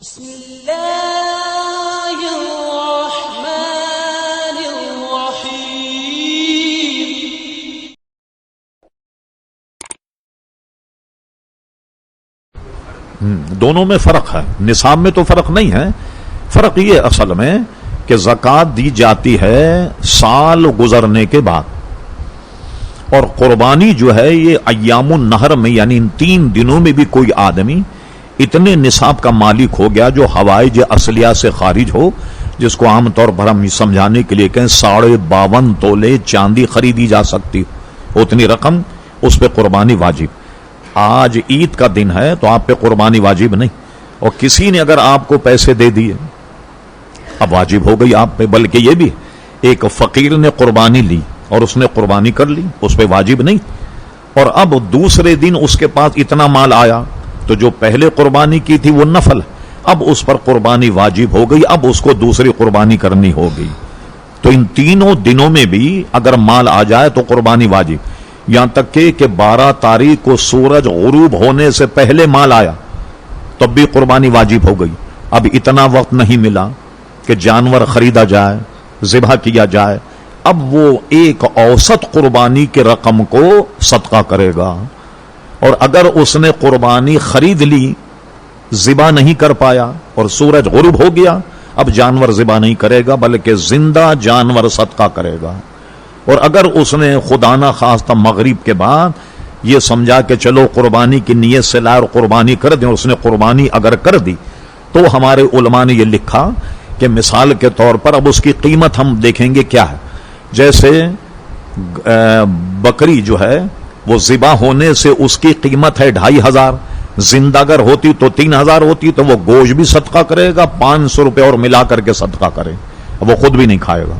بسم اللہ الرحمن الرحیم۔ دونوں میں فرق ہے، نصاب میں تو فرق نہیں ہے، فرق یہ اصل میں کہ زکوٰۃ دی جاتی ہے سال گزرنے کے بعد، اور قربانی جو ہے یہ ایام النہر میں، یعنی ان 3 دنوں میں بھی کوئی آدمی اتنے نصاب کا مالک ہو گیا جو حوائج اصلیہ سے خارج ہو، جس کو عام طور پر ہم سمجھانے کے لیے کہیں 52.5 تولے چاندی خریدی جا سکتی، اتنی رقم، اس پہ قربانی واجب۔ آج عید کا دن ہے تو آپ پہ قربانی واجب نہیں، اور کسی نے اگر آپ کو پیسے دے دیے اب واجب ہو گئی آپ پہ، بلکہ یہ بھی ایک فقیر نے قربانی لی اور اس نے قربانی کر لی، اس پہ واجب نہیں۔ اور اب دوسرے دن اس کے پاس اتنا مال آیا تو جو پہلے قربانی کی تھی وہ نفل، اب اس پر قربانی واجب ہو گئی، اب اس کو دوسری قربانی کرنی ہوگی۔ تو ان تینوں دنوں میں بھی اگر مال آ جائے تو قربانی واجب، یہاں تک کہ 12 تاریخ کو سورج غروب ہونے سے پہلے مال آیا تب بھی قربانی واجب ہو گئی۔ اب اتنا وقت نہیں ملا کہ جانور خریدا جائے، ذبح کیا جائے، اب وہ ایک اوسط قربانی کے رقم کو صدقہ کرے گا، اور اگر اس نے قربانی خرید لی، ذبح نہیں کر پایا اور سورج غروب ہو گیا، اب جانور ذبح نہیں کرے گا بلکہ زندہ جانور صدقہ کرے گا۔ اور اگر اس نے خدا نہ خواستہ مغرب کے بعد یہ سمجھا کہ چلو قربانی کی نیت سے لائے اور قربانی کر دیں، اور اس نے قربانی اگر کر دی تو ہمارے علماء نے یہ لکھا کہ مثال کے طور پر اب اس کی قیمت ہم دیکھیں گے کیا ہے۔ جیسے بکری جو ہے وہ ذبح ہونے سے اس کی قیمت ہے 2500، زندہ اگر ہوتی تو 3000 ہوتی، تو وہ گوشت بھی صدقہ کرے گا، 500 روپے اور ملا کر کے صدقہ کرے، وہ خود بھی نہیں کھائے گا۔